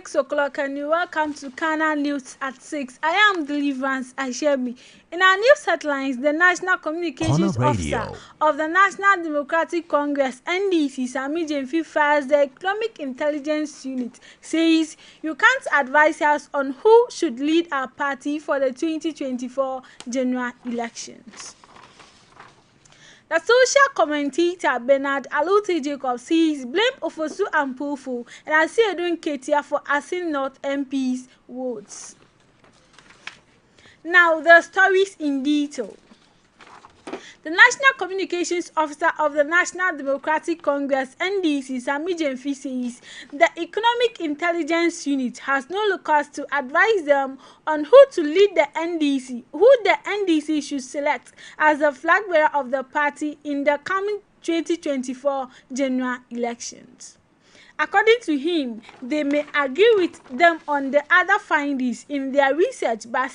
6 o'clock and you're welcome to Kana News at 6. I am Deliverance Ashemi. In our news headlines, the National Communications Officer of the National Democratic Congress, NDC, Sami Jemfi fires the Economic Intelligence Unit, says you can't advise us on who should lead our party for the 2024 general elections. The social commentator Bernard Alute Jacob says blame Ofosu and Pulfu and Asiedun Ketia for Asin North MP's votes. Now the stories in detail. The National Communications Officer of the National Democratic Congress, NDC, Sami Jemfi, says the Economic Intelligence Unit has no locus to advise them on who to lead the NDC, who the NDC should select as the flag bearer of the party in the coming 2024 general elections. According to him, they may agree with them on the other findings in their research, but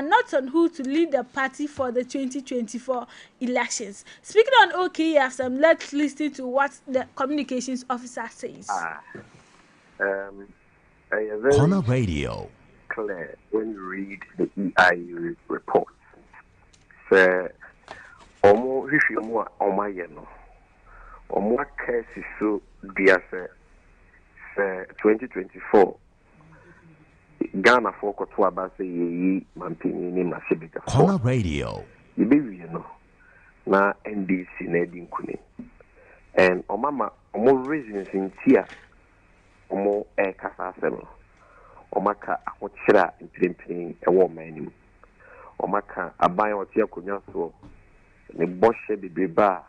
not on who to lead the party for the 2024 elections. Speaking on OKFM, let's listen to what the communications officer says. Corner Radio. Clear when you read the EIU report. Say, omo hishimu omayeno. Omo kesi so dia se 2024 Ghana for koto abase yi mampini ni masibika. Corner Radio. Ibe no na NDC na edinkuni. And omama omo reasons in tia omo kasa asem. Omaka akochira mpirimpiri ewo manim. Omaka aban otia kunya so ne boshe bibiba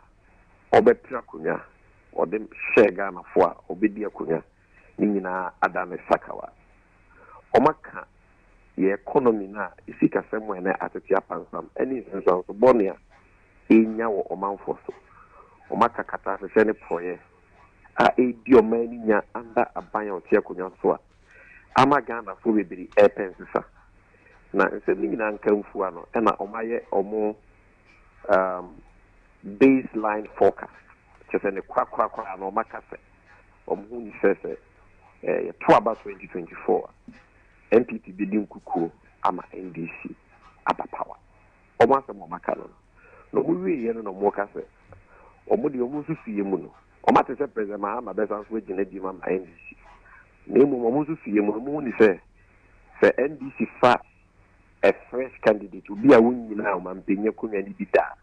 obetra kunya odem shega na fo a obedi akunya nyina adane sakawa. Omaka ye economy na isika semo na atete apansam any senso so bonia enya wo omanfo so. Omaka kata se ne proye a edi omani nya anda aban otia kunya so a ama Ghana fo bebiri epensisa na nsemi nyina nkamfu ano na omaye omo baseline forecast chese ne kwa no makase omu ni sese to about 2024 MPP bidin kuku ama NDC aba power omu asem makalo no mu wi ye no mo kase omu de omu su fie mu no omu atese president Mahama besa so gina di ma NDC ne mu omu su fie mu mu ni se NDC fa a fresh candidate obi a wunyi na o man penye kunwa ni bida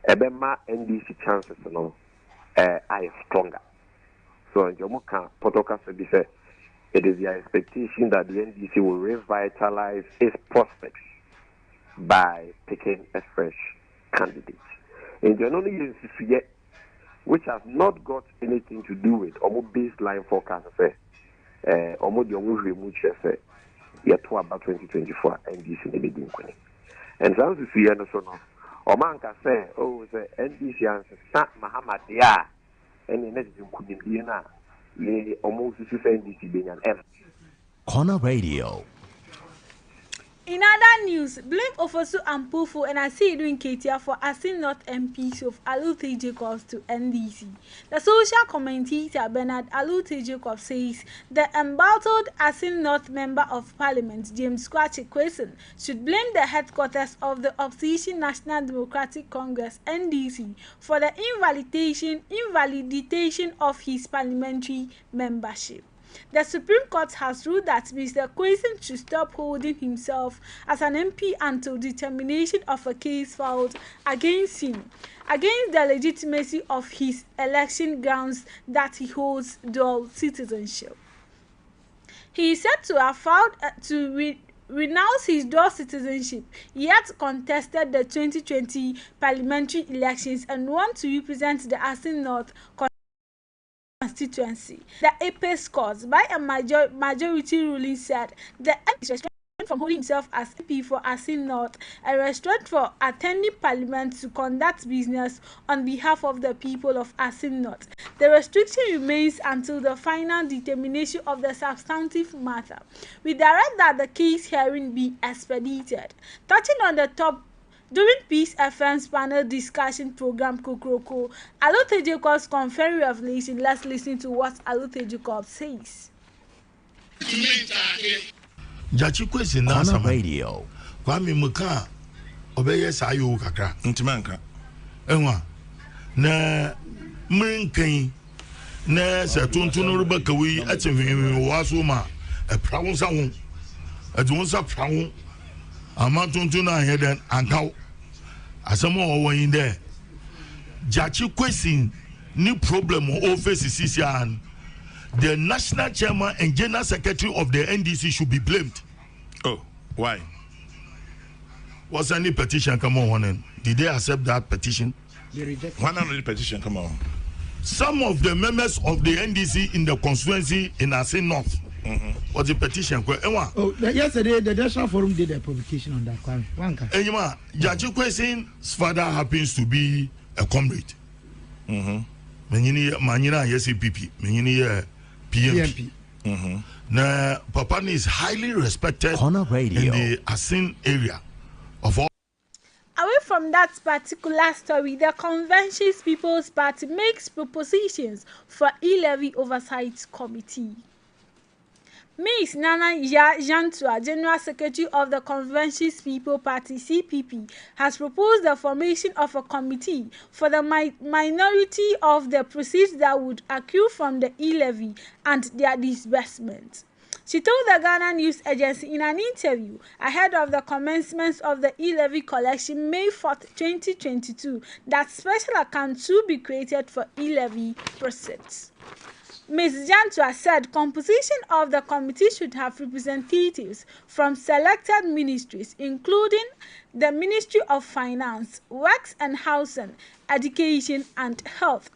ebema NDC chances no are stronger. So Jomoka Potoka said it is their expectation that the NDC will revitalize its prospects by picking a fresh candidate. In January, which has not got anything to do with almost baseline forecast, almost the only remote yet to about 2024 NDC may be and so to see no. Omanka say, the NDC answer, Mahama dia, and the next Kudina, ye almost to say NDC being an M. Corner Radio. In other news, blame Ofosu and Pulfu and Asiedun Ketia for Asin North MPs of Alute Jacobs to NDC. The social commentator Bernard Alute Jacobs says the embattled Asin North Member of Parliament James Kwache Kwesen should blame the headquarters of the opposition National Democratic Congress NDC for the invalidation of his parliamentary membership. The Supreme Court has ruled that Mr. Kwesen should stop holding himself as an MP until determination of a case filed against him, against the legitimacy of his election grounds that he holds dual citizenship. He is said to have filed renounce his dual citizenship, yet contested the 2020 parliamentary elections and want to represent the Asin North constituency. The Apex Court, by a majority ruling, said the MP is restrained from holding himself as MP for Asin North, a restraint for attending Parliament to conduct business on behalf of the people of Asin North. The restriction remains until the final determination of the substantive matter. We direct that the case hearing be expedited. Touching on the top during Peace FM's panel discussion program Kokroko, Alute Jacobs conferring revelation. Let's listen to what Alute Jacobs says. Jachi kwesi na Corner sama. Radio. Kwame muka obeye sayo kakra. Ntimanka. Enwa na mrinkan na se tuntun ruba kawi atimhimi waso ma eprawon sa ho. Adwon sa prawon. Ama tuntun na heden ankaw. Asamo owo yin there. Jachi kwesi ni problem o face CCN. The national chairman and general secretary of the NDC should be blamed. Oh, why? Was any petition come on? Did they accept that petition? They rejected. Why not the petition? Come on. Some of the members of the NDC in the constituency in Asin North was the petition. Oh, yesterday the National Forum did a publication on that. Enyima, Jaji Kwesin's father happens to be a comrade. Manina SAPP, Manina PMP. Now, Papa is highly respected Corner Radio. in the Asin area of all. Away from that particular story, the Conventions People's Party makes propositions for e-levy oversight committee. Ms. Nana Jantua, General Secretary of the Conventions People Party (CPP), has proposed the formation of a committee for the minority of the proceeds that would accrue from the e-levy and their disbursement. She told the Ghana News Agency in an interview ahead of the commencement of the e-levy collection May 4, 2022, that special accounts will be created for e-levy proceeds. Ms. Jantua said composition of the committee should have representatives from selected ministries, including the Ministry of Finance, Works and Housing, Education and Health.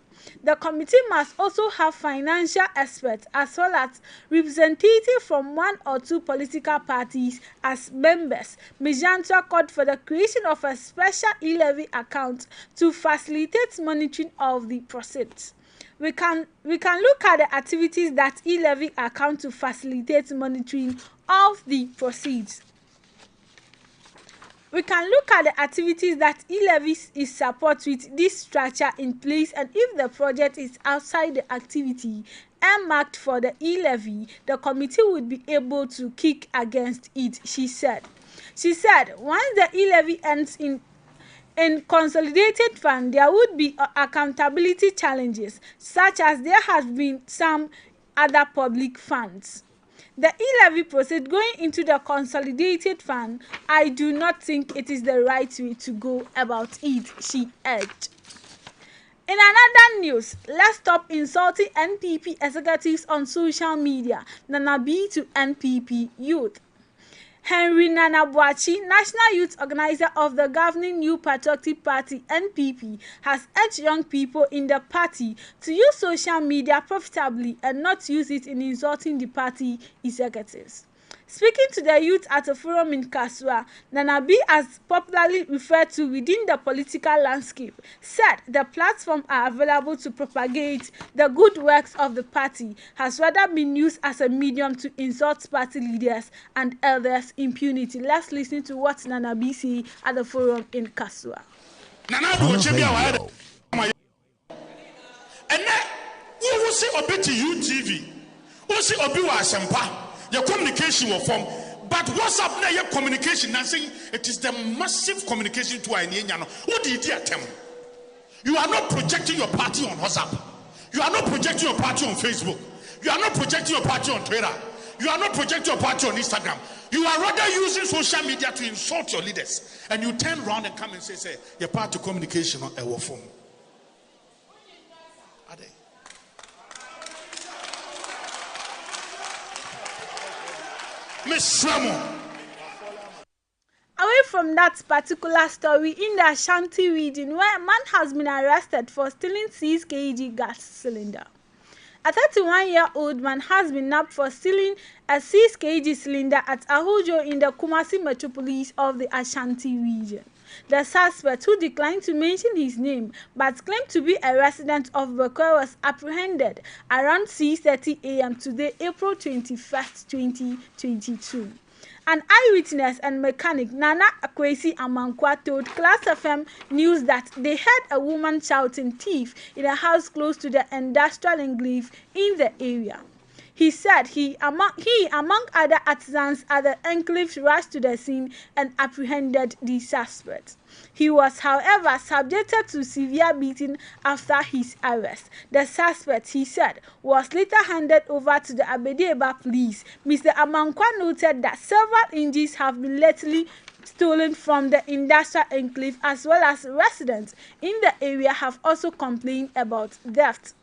The committee must also have financial experts as well as representatives from one or two political parties as members. Ms. Jantua called for the creation of a special e-levy account to facilitate monitoring of the proceeds. We can look at the activities that e-levy account to facilitate monitoring of the proceeds. We can look at the activities that e-levy is support with this structure in place, and if the project is outside the activity earmarked for the e-levy, the committee would be able to kick against it, she said. She said once the e-levy ends in consolidated fund, there would be accountability challenges, such as there has been some other public funds. The e-levy proceeds going into the consolidated fund, I do not think it is the right way to go about it, she urged. In another news, let's stop insulting NPP executives on social media. Nana B to NPP youth. Henry Nana Boachi, National Youth Organizer of the governing New Patriotic Party (NPP), has urged young people in the party to use social media profitably and not use it in insulting the party executives. Speaking to the youth at a forum in Kasua, Nana B, as popularly referred to within the political landscape, said the platforms are available to propagate the good works of the party, has rather been used as a medium to insult party leaders and elders' impunity. Let's listen to what Nana B said at the forum in Kasua. Corner Radio. And then we will see a bit to UTV. We'll see a bit of Asempa. Your communication will form, but WhatsApp now your communication. Now saying it is the massive communication to our Indian. What did you attempt? You are not projecting your party on WhatsApp. You are not projecting your party on Facebook. You are not projecting your party on Twitter. You are not projecting your party on Instagram. You are rather using social media to insult your leaders, and you turn around and come and say your party communication on our phone. Are they? Miss Ramon. Away from that particular story, in the Ashanti region, where a man has been arrested for stealing 6 kg gas cylinder. A 31-year-old man has been nabbed for stealing a 6 kg cylinder at Ahujo in the Kumasi metropolis of the Ashanti region. The suspect, who declined to mention his name but claimed to be a resident of Bekoe, was apprehended around 6:30 a.m. today, April 21st, 2022. An eyewitness and mechanic, Nana Akwesi Amankwa, told Class FM News that they heard a woman shouting "thief" in a house close to the industrial enclave in the area. He said he, among other artisans at the enclave, rushed to the scene and apprehended the suspect. He was, however, subjected to severe beating after his arrest. The suspect, he said, was later handed over to the Abedieba police. Mr. Amankwa noted that several engines have been lately stolen from the industrial enclave, as well as residents in the area have also complained about theft.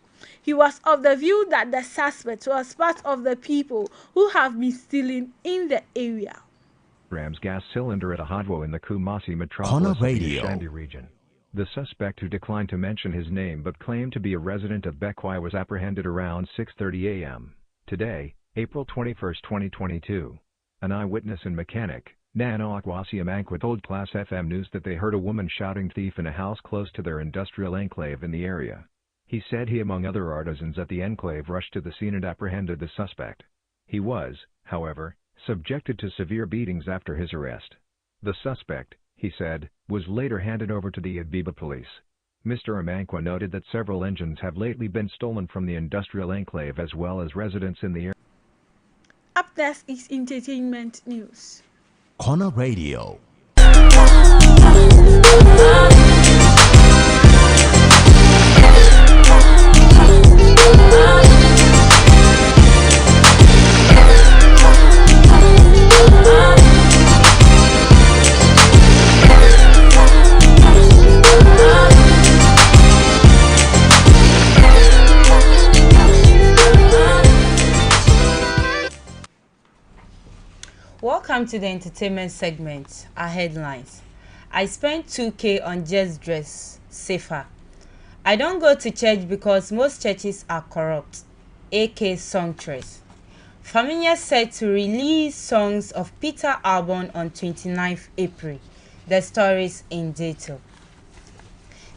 He was of the view that the suspect was part of the people who have been stealing in the area. Grams gas cylinder at a Hadwo in the Kumasi metropolis of the Ashandi region. The suspect, who declined to mention his name but claimed to be a resident of Bekwai, was apprehended around 6:30 a.m. today, April 21, 2022. An eyewitness and mechanic, Nano Akwasi Amankwa, told Class FM News that they heard a woman shouting thief in a house close to their industrial enclave in the area. He said he, among other artisans at the enclave, rushed to the scene and apprehended the suspect. He was, however, subjected to severe beatings after his arrest. The suspect, he said, was later handed over to the Abedieba police. Mr. Amankwa noted that several engines have lately been stolen from the industrial enclave as well as residents in the area. Up next is entertainment news. Corner Radio. Welcome to the entertainment segment. Our headlines. I spent 2K on Just Dress Safer. I don't go to church because most churches are corrupt. AK Songstress. Familia set to release songs of Peter album on 29th April. The stories in detail.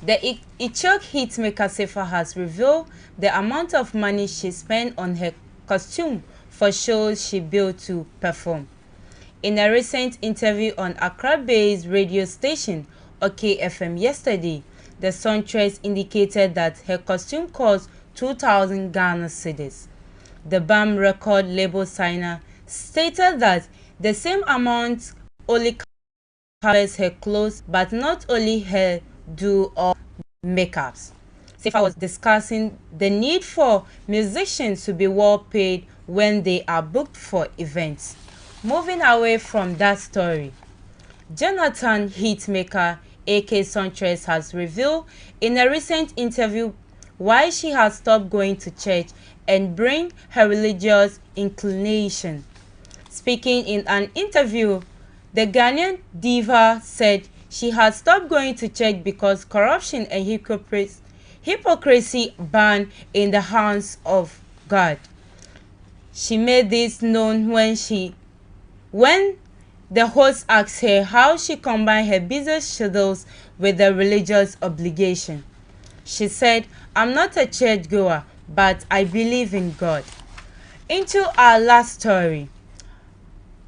The Ichok hitmaker Safer has revealed the amount of money she spent on her costume for shows she built to perform. In a recent interview on Accra-based radio station OKFM yesterday, the songstress indicated that her costume cost 2,000 Ghana cedis. The BAM record label signer stated that the same amount only covers her clothes, but not only her do or makeups. Safer was discussing the need for musicians to be well paid when they are booked for events. Moving away from that story, Jonathan hitmaker AK Songstress has revealed in a recent interview why she has stopped going to church and bring her religious inclination. Speaking in an interview, the Ghanaian diva said she has stopped going to church because corruption and hypocrisy burn in the hands of God. She made this known when the host asked her how she combined her business schedules with the religious obligation. She said, "I'm not a churchgoer, but I believe in God." Into our last story.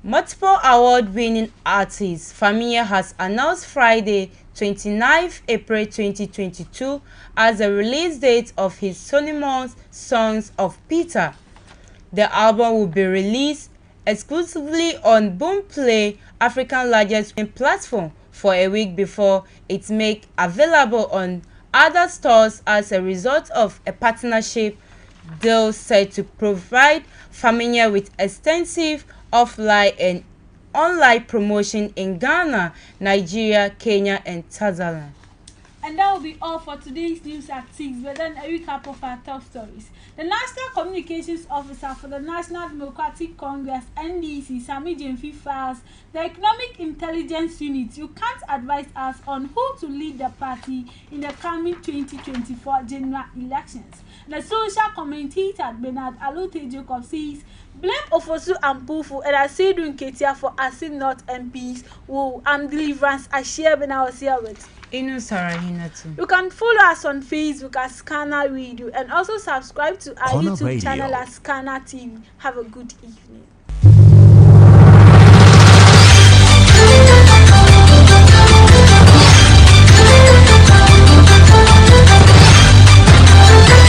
Multiple award-winning artist Familia has announced Friday, 29th April 2022 as the release date of his solemnous Songs of Peter. The album will be released exclusively on Boomplay, Africa's largest platform, for a week before it's made available on other stores as a result of a partnership deal set to provide Familia with extensive offline and online promotion in Ghana, Nigeria, Kenya, and Tanzania. And that will be all for today's news at 6, but then a recap of our top stories. The National Communications Officer for the National Democratic Congress, NDC, Sammy Jemfi, files the Economic Intelligence Unit. You can't advise us on who to lead the party in the coming 2024 general elections. The social commentator Bernard Alute Jacob says, blame Ofosu and Pufu and Asidu Nketia for asking not MPs who deliverance I share when I was here with. You can follow us on Facebook as Scanner Radio and also subscribe to our YouTube channel as Scanner TV. Have a good evening.